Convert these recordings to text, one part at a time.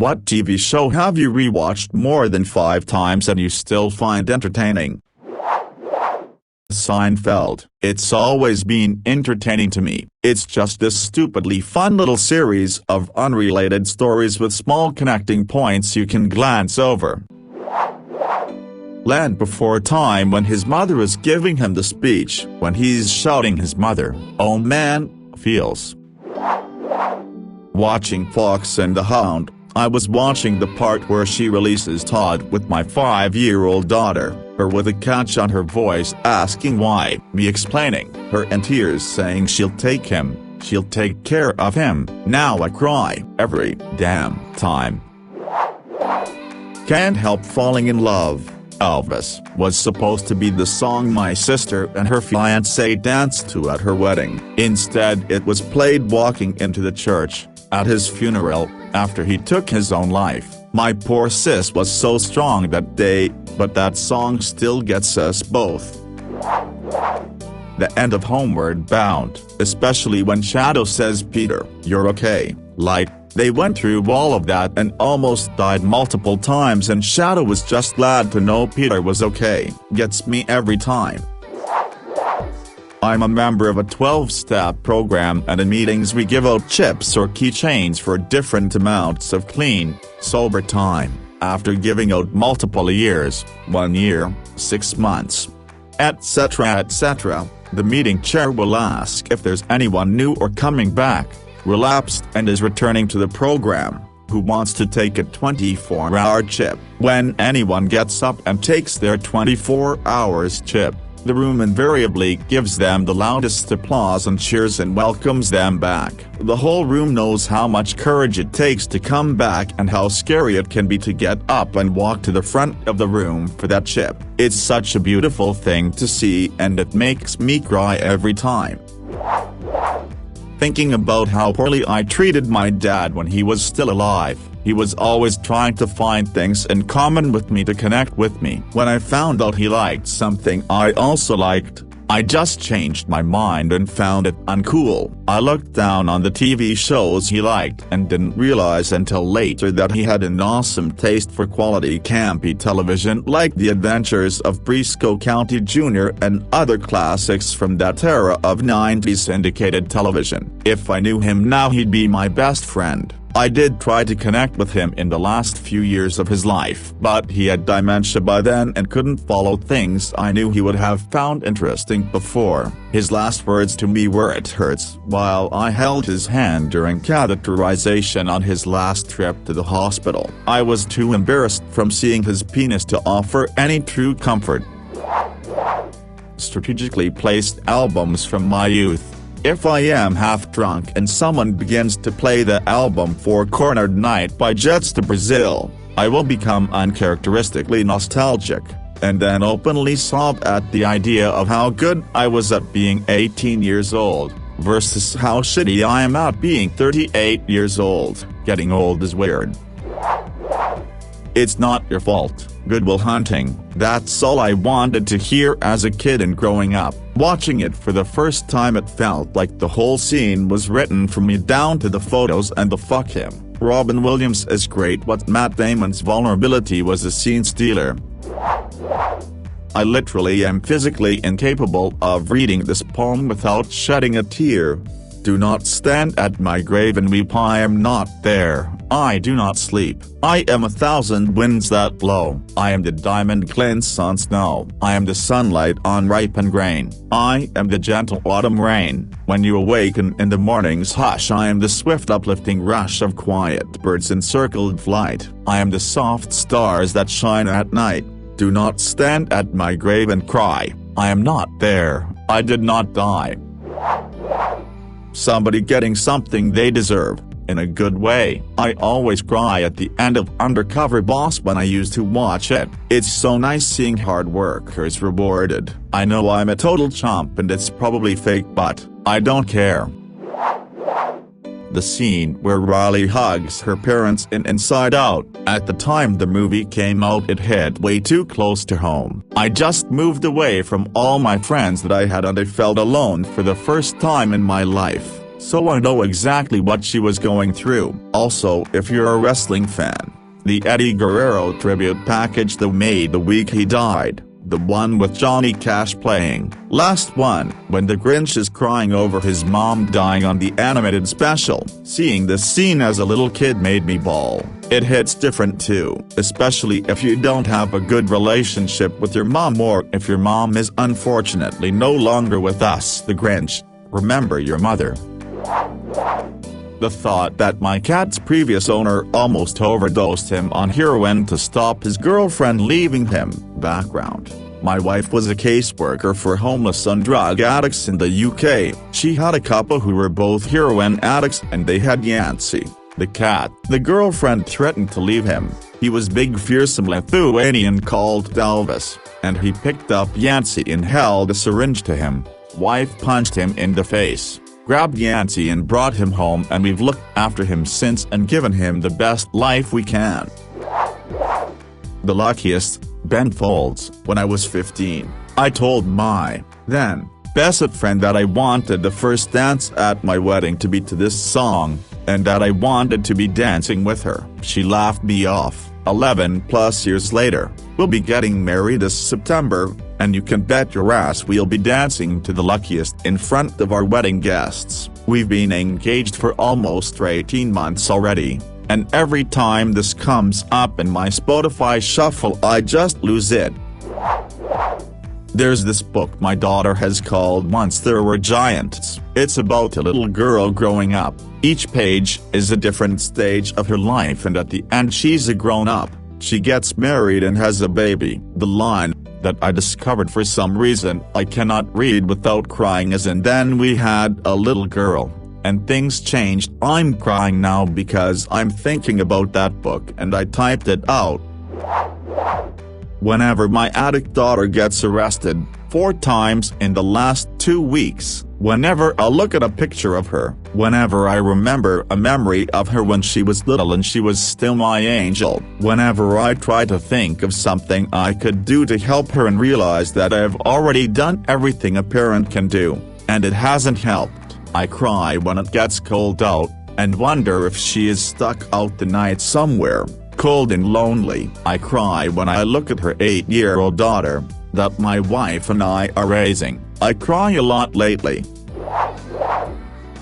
What TV show have you rewatched more than 5 times and you still find entertaining? Seinfeld. It's always been entertaining to me. It's just this stupidly fun little series of unrelated stories with small connecting points you can glance over. Land before time when his mother is giving him the speech, when he's shouting his mother, "Oh man," feels. Watching Fox and the Hound, I was watching the part where she releases Todd with my 5-year-old daughter, her with a catch on her voice asking why, me explaining, her in tears saying she'll take him, she'll take care of him. Now I cry every damn time. Can't help falling in love. Elvis was supposed to be the song my sister and her fiancé danced to at her wedding. Instead it was played walking into the church, at his funeral, after he took his own life. My poor sis was so strong that day, but that song still gets us both. The end of Homeward Bound, especially when Shadow says "Peter, you're okay," like, they went through all of that and almost died multiple times and Shadow was just glad to know Peter was okay, gets me every time. I'm a member of a 12-step program and in meetings we give out chips or keychains for different amounts of clean, sober time, after giving out multiple years, 1 year, 6 months, etc. etc. The meeting chair will ask if there's anyone new or coming back, relapsed and is returning to the program, who wants to take a 24-hour chip. When anyone gets up and takes their 24 hours chip, the room invariably gives them the loudest applause and cheers and welcomes them back. The whole room knows how much courage it takes to come back and how scary it can be to get up and walk to the front of the room for that chip. It's such a beautiful thing to see and it makes me cry every time. Thinking about how poorly I treated my dad when he was still alive. He was always trying to find things in common with me to connect with me. When I found out he liked something I also liked, I just changed my mind and found it uncool. I looked down on the TV shows he liked and didn't realize until later that he had an awesome taste for quality campy television like The Adventures of Briscoe County Jr. and other classics from that era of 90s syndicated television. If I knew him now he'd be my best friend. I did try to connect with him in the last few years of his life, but he had dementia by then and couldn't follow things I knew he would have found interesting before. His last words to me were "it hurts," while I held his hand during catheterization on his last trip to the hospital. I was too embarrassed from seeing his penis to offer any true comfort. Strategically placed albums from my youth. If I am half drunk and someone begins to play the album Four Cornered Night by Jets to Brazil, I will become uncharacteristically nostalgic, and then openly sob at the idea of how good I was at being 18 years old, versus how shitty I am at being 38 years old. Getting old is weird. It's not your fault. Good Will Hunting. That's all I wanted to hear as a kid and growing up. Watching it for the first time it felt like the whole scene was written for me down to the photos and the "fuck him." Robin Williams is great, but Matt Damon's vulnerability was a scene stealer. I literally am physically incapable of reading this poem without shedding a tear. Do not stand at my grave and weep, I am not there, I do not sleep. I am 1,000 winds that blow. I am the diamond glints on snow. I am the sunlight on ripened grain. I am the gentle autumn rain. When you awaken in the morning's hush, I am the swift uplifting rush of quiet birds in circled flight. I am the soft stars that shine at night. Do not stand at my grave and cry, I am not there, I did not die. Somebody getting something they deserve, in a good way. I always cry at the end of Undercover Boss when I used to watch it. It's so nice seeing hard workers rewarded. I know I'm a total chump and it's probably fake, but I don't care. The scene where Riley hugs her parents in Inside Out. At the time the movie came out it hit way too close to home. I just moved away from all my friends that I had and I felt alone for the first time in my life. so I know exactly what she was going through. Also, if you're a wrestling fan, the Eddie Guerrero tribute package they made the week he died, the one with Johnny Cash playing, last one, when the Grinch is crying over his mom dying on the animated special, seeing this scene as a little kid made me bawl. It hits different too, especially if you don't have a good relationship with your mom or if your mom is unfortunately no longer with us. The Grinch, remember your mother. The thought that my cat's previous owner almost overdosed him on heroin to stop his girlfriend leaving him. Background: my wife was a caseworker for homeless and drug addicts in the UK. She had a couple who were both heroin addicts and they had Yancy, the cat. The girlfriend threatened to leave him. He was big, fearsome Lithuanian called Elvis, and he picked up Yancy and held a syringe to him. Wife punched him in the face, grabbed Yancy and brought him home, and we've looked after him since and given him the best life we can. The luckiest, Ben Folds. When I was 15, I told my then best friend that I wanted the first dance at my wedding to be to this song, and that I wanted to be dancing with her. She laughed me off. 11+ years later, we'll be getting married this September, and you can bet your ass we'll be dancing to The Luckiest in front of our wedding guests. We've been engaged for almost 18 months already, and every time this comes up in my Spotify shuffle I just lose it. There's this book my daughter has called Once There Were Giants. It's about a little girl growing up. Each page is a different stage of her life, and at the end she's a grown-up. She gets married and has a baby. The line that I discovered for some reason I cannot read without crying is, and then we had a little girl, and things changed. I'm crying now because I'm thinking about that book and I typed it out. Whenever my addict daughter gets arrested, 4 times in the last 2 weeks, whenever I look at a picture of her, whenever I remember a memory of her when she was little and she was still my angel, whenever I try to think of something I could do to help her and realize that I've already done everything a parent can do, and it hasn't helped, I cry when it gets cold out, and wonder if she is stuck out the night somewhere, cold and lonely. I cry when I look at her 8-year-old daughter, that my wife and I are raising. I cry a lot lately.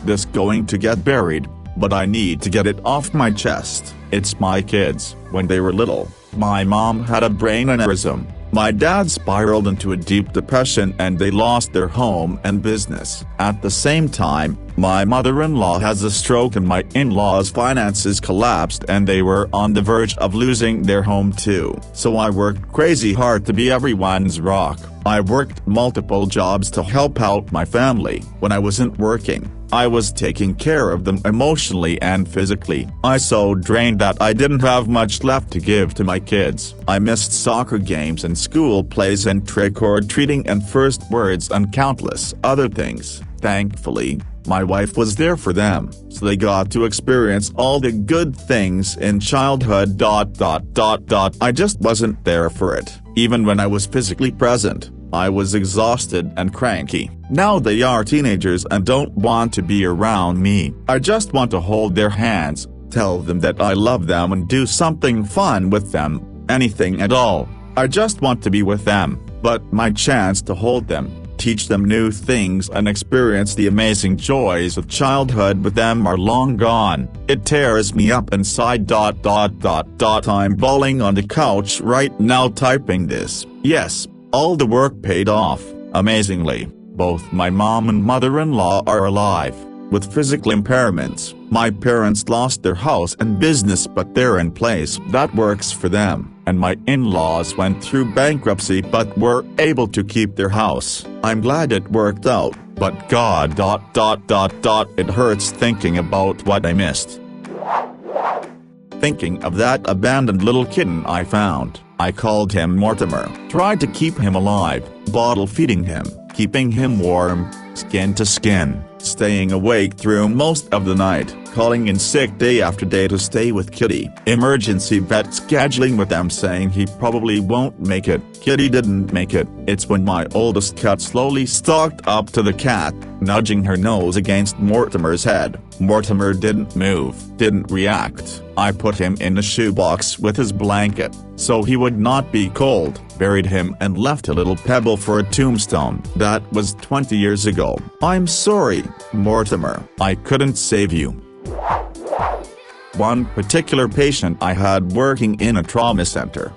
This going to get buried, but I need to get it off my chest. It's my kids. When they were little, my mom had a brain aneurysm. My dad spiraled into a deep depression and they lost their home and business. At the same time, my mother-in-law has a stroke and my in-laws' finances collapsed and they were on the verge of losing their home too. So I worked crazy hard to be everyone's rock. I worked multiple jobs to help out my family. When I wasn't working, I was taking care of them emotionally and physically. I so drained that I didn't have much left to give to my kids. I missed soccer games and school plays and trick-or-treating and first words and countless other things. Thankfully, my wife was there for them, so they got to experience all the good things in childhood. I just wasn't there for it. Even when I was physically present, I was exhausted and cranky. Now they are teenagers and don't want to be around me. I just want to hold their hands, tell them that I love them and do something fun with them, anything at all. I just want to be with them, but my chance to hold them, teach them new things and experience the amazing joys of childhood with them are long gone. It tears me up inside. I'm bawling on the couch right now typing this. Yes, all the work paid off, amazingly. Both my mom and mother-in-law are alive, with physical impairments. My parents lost their house and business, but they're in place that works for them. And my in-laws went through bankruptcy but were able to keep their house. I'm glad it worked out, but God. It hurts thinking about what I missed. Thinking of that abandoned little kitten I found. I called him Mortimer. Tried to keep him alive, bottle feeding him, keeping him warm, skin to skin, staying awake through most of the night. calling in sick day after day to stay with Kitty. Emergency vet scheduling with them saying he probably won't make it. Kitty didn't make it. It's when my oldest cat slowly stalked up to the cat, nudging her nose against Mortimer's head. Mortimer didn't move, didn't react. I put him in a shoebox with his blanket, so he would not be cold, buried him and left a little pebble for a tombstone. That was 20 years ago. I'm sorry, Mortimer. I couldn't save you. One particular patient I had working in a trauma center.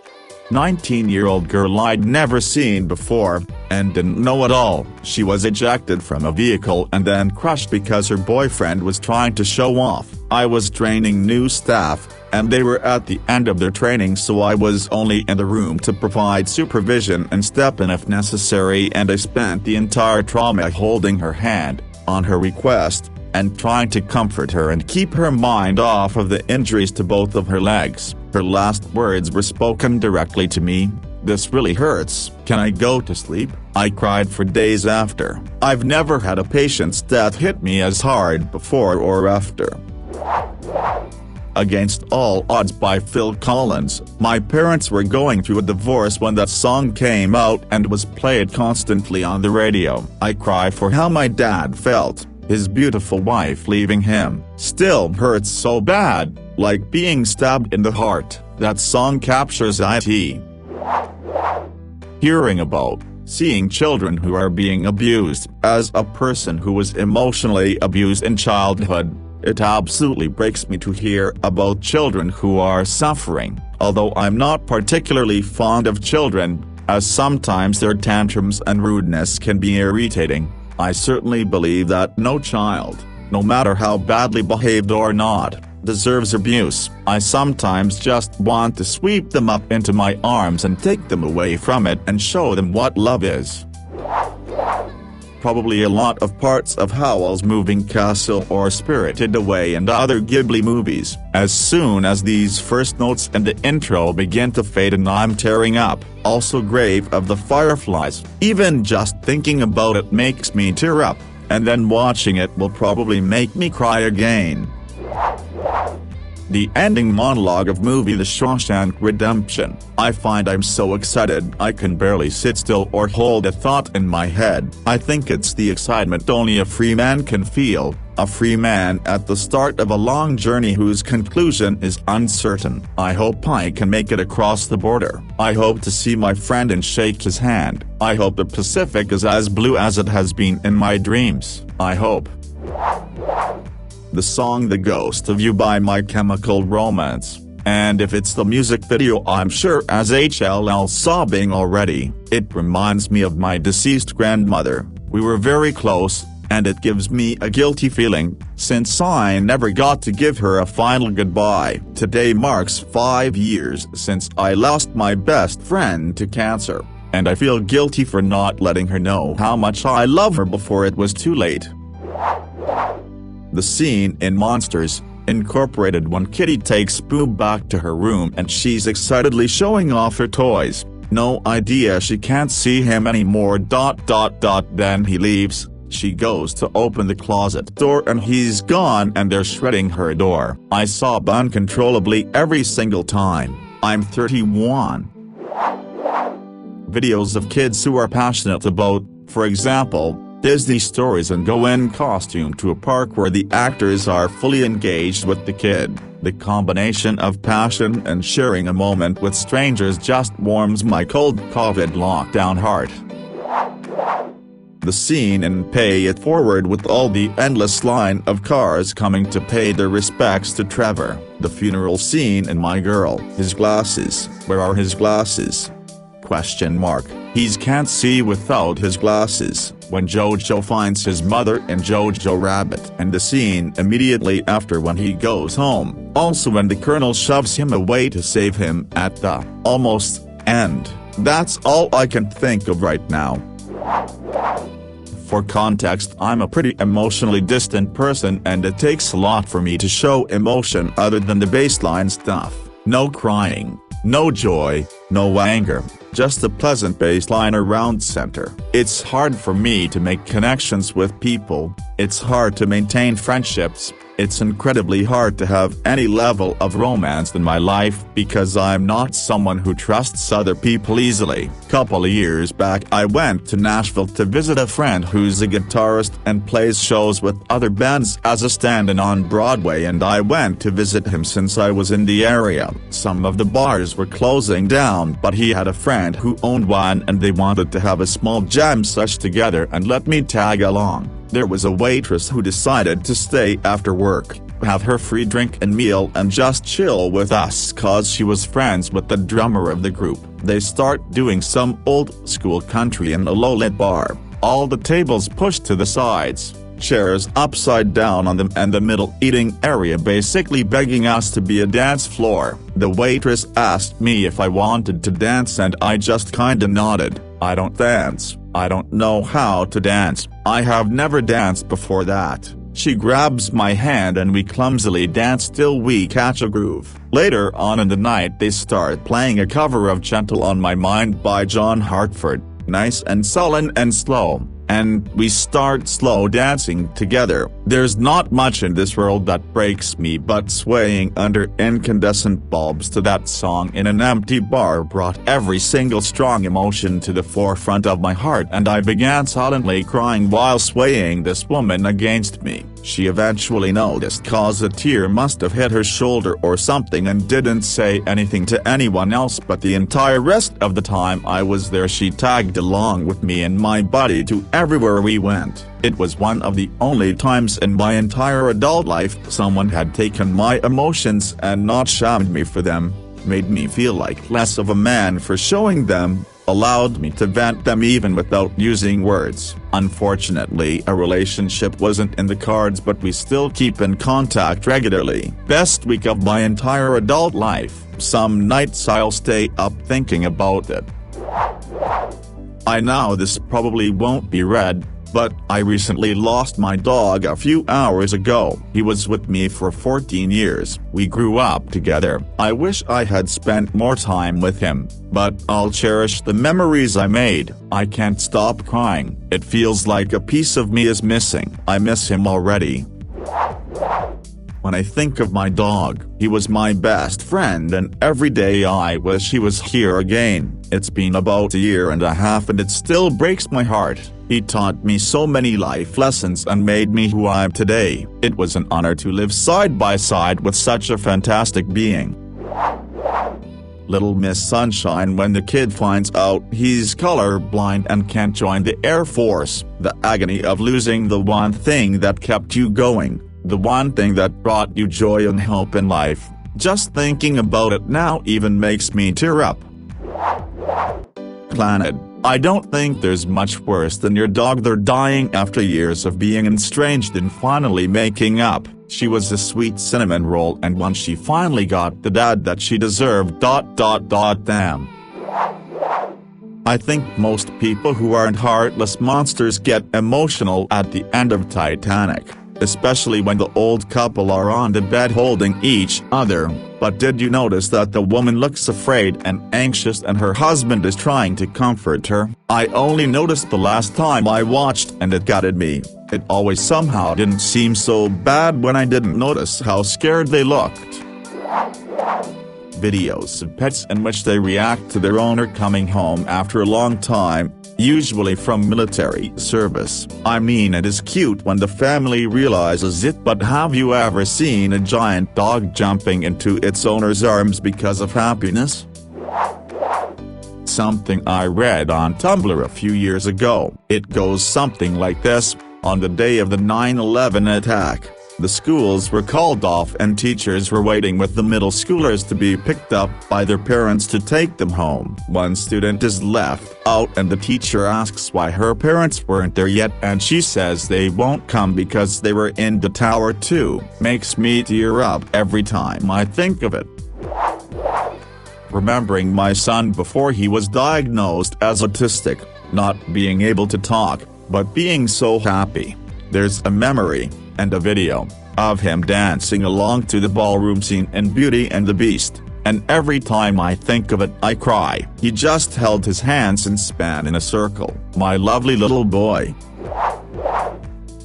19-year-old girl I'd never seen before, and didn't know at all. She was ejected from a vehicle and then crushed because her boyfriend was trying to show off. I was training new staff, and they were at the end of their training, so I was only in the room to provide supervision and step in if necessary, and I spent the entire trauma holding her hand, on her request, and trying to comfort her and keep her mind off of the injuries to both of her legs. Her last words were spoken directly to me: "This really hurts. Can I go to sleep?" I cried for days after. I've never had a patient's death hit me as hard before or after. Against All Odds by Phil Collins. My parents were going through a divorce when that song came out and was played constantly on the radio. I cry for how my dad felt, his beautiful wife leaving him. Still hurts so bad, like being stabbed in the heart. That song captures it. Hearing about, seeing children who are being abused. As a person who was emotionally abused in childhood, it absolutely breaks me to hear about children who are suffering. Although I'm not particularly fond of children, as sometimes their tantrums and rudeness can be irritating, I certainly believe that no child, no matter how badly behaved or not, deserves abuse. I sometimes just want to sweep them up into my arms and take them away from it and show them what love is. Probably a lot of parts of Howl's Moving Castle or Spirited Away and other Ghibli movies. As soon as these first notes and the intro begin to fade and I'm tearing up. Also Grave of the Fireflies. Even just thinking about it makes me tear up, and then watching it will probably make me cry again. The ending monologue of movie The Shawshank Redemption. I find I'm so excited I can barely sit still or hold a thought in my head. I think it's the excitement only a free man can feel, a free man at the start of a long journey whose conclusion is uncertain. I hope I can make it across the border. I hope to see my friend and shake his hand. I hope the Pacific is as blue as it has been in my dreams. I hope. The song The Ghost of You by My Chemical Romance. And if it's the music video, I'm sure as HLL sobbing already. It reminds me of my deceased grandmother. We were very close, and it gives me a guilty feeling, since I never got to give her a final goodbye. Today marks 5 years since I lost my best friend to cancer, and I feel guilty for not letting her know how much I love her before it was too late. The scene in Monsters, Incorporated when Kitty takes Boo back to her room and she's excitedly showing off her toys. No idea she can't see him anymore. Then he leaves, she goes to open the closet door and he's gone and they're shredding her door. I sob uncontrollably every single time. I'm 31. Videos of kids who are passionate about, for example, Disney stories and go in costume to a park where the actors are fully engaged with the kid. The combination of passion and sharing a moment with strangers just warms my cold COVID lockdown heart. The scene in Pay It Forward with all the endless line of cars coming to pay their respects to Trevor. The funeral scene in My Girl. His glasses, where are his glasses? ? He can't see without his glasses. When Jojo finds his mother in Jojo Rabbit, and the scene immediately after when he goes home. Also when the Colonel shoves him away to save him at the almost end. That's all I can think of right now. For context, I'm a pretty emotionally distant person and it takes a lot for me to show emotion other than the baseline stuff. No crying, no joy, no anger, just a pleasant baseline around center. It's hard for me to make connections with people, it's hard to maintain friendships, It's incredibly hard to have any level of romance in my life because I'm not someone who trusts other people easily. Couple of years back I went to Nashville to visit a friend who's a guitarist and plays shows with other bands as a stand-in on Broadway, and I went to visit him since I was in the area. Some of the bars were closing down, but he had a friend who owned one and they wanted to have a small jam sesh together and let me tag along. There was a waitress who decided to stay after work, have her free drink and meal and just chill with us cause she was friends with the drummer of the group. They start doing some old school country in a low-lit bar, all the tables pushed to the sides, chairs upside down on them and the middle eating area basically begging us to be a dance floor. The waitress asked me if I wanted to dance and I just kinda nodded. I don't dance. I don't know how to dance. I have never danced before that. She grabs my hand and we clumsily dance till we catch a groove. Later on in the night they start playing a cover of Gentle on My Mind by John Hartford, nice and sullen and slow, and we start slow dancing together. There's not much in this world that breaks me, but swaying under incandescent bulbs to that song in an empty bar brought every single strong emotion to the forefront of my heart, and I began silently crying while swaying this woman against me. She eventually noticed cause a tear must have hit her shoulder or something and didn't say anything to anyone else, but the entire rest of the time I was there she tagged along with me and my buddy to everywhere we went. It was one of the only times in my entire adult life someone had taken my emotions and not shamed me for them, made me feel like less of a man for showing them, allowed me to vent them even without using words. Unfortunately, a relationship wasn't in the cards, but we still keep in contact regularly. Best week of my entire adult life. Some nights I'll stay up thinking about it. I know this probably won't be read, but I recently lost my dog a few hours ago. He was with me for 14 years. We grew up together. I wish I had spent more time with him, but I'll cherish the memories I made. I can't stop crying. It feels like a piece of me is missing. I miss him already. When I think of my dog, he was my best friend and every day I wish he was here again. It's been about a year and a half and it still breaks my heart. He taught me so many life lessons and made me who I am today. It was an honor to live side by side with such a fantastic being. Little Miss Sunshine. When the kid finds out he's colorblind and can't join the Air Force, the agony of losing the one thing that kept you going. The one thing that brought you joy and hope in life. Just thinking about it now even makes me tear up. Planet. I don't think there's much worse than your dog they're dying after years of being estranged and finally making up. She was a sweet cinnamon roll and once she finally got the dad that she deserved. Damn. I think most people who aren't heartless monsters get emotional at the end of Titanic. Especially when the old couple are on the bed holding each other. But did you notice that the woman looks afraid and anxious and her husband is trying to comfort her? I only noticed the last time I watched and it gutted me. It always somehow didn't seem so bad when I didn't notice how scared they looked. Videos of pets in which they react to their owner coming home after a long time. Usually from military service. I mean, it is cute when the family realizes it, but have you ever seen a giant dog jumping into its owner's arms because of happiness? Something I read on Tumblr a few years ago. It goes something like this: on the day of the 9/11 attack, the schools were called off and teachers were waiting with the middle schoolers to be picked up by their parents to take them home. One student is left out and the teacher asks why her parents weren't there yet and she says they won't come because they were in the tower too. Makes me tear up every time I think of it. Remembering my son before he was diagnosed as autistic, not being able to talk, but being so happy. There's a memory and a video of him dancing along to the ballroom scene in Beauty and the Beast, and every time I think of it I cry. He just held his hands and span in a circle. My lovely little boy.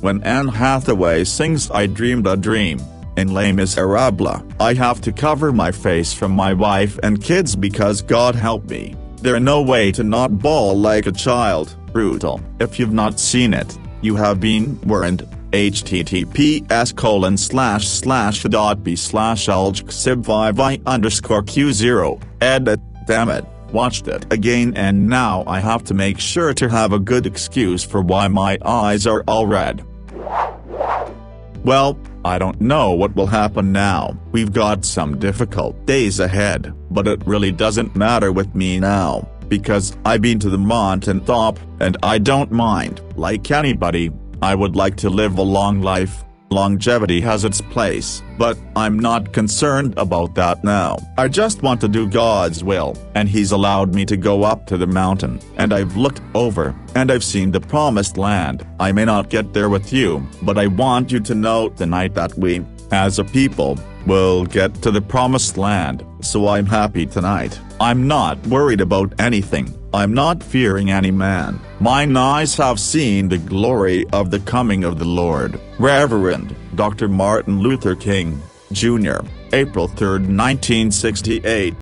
when Anne Hathaway sings I Dreamed a Dream, in Les Miserables, I have to cover my face from my wife and kids because God help me, there's no way to not bawl like a child. Brutal. If you've not seen it, you have been warned. https://b/aljxib5i_q0, edit. Damn it, watched it again and now I have to make sure to have a good excuse for why my eyes are all red. Well, I don't know what will happen now. We've got some difficult days ahead, but it really doesn't matter with me now, because I've been to the mountain top, and I don't mind. Like anybody, I would like to live a long life. Longevity has its place, but I'm not concerned about that now. I just want to do God's will, and He's allowed me to go up to the mountain, and I've looked over, and I've seen the promised land. I may not get there with you, but I want you to know tonight that we, as a people, will get to the promised land, so I'm happy tonight. I'm not worried about anything. I'm not fearing any man. Mine eyes have seen the glory of the coming of the Lord. Reverend Dr. Martin Luther King, Jr., April 3, 1968.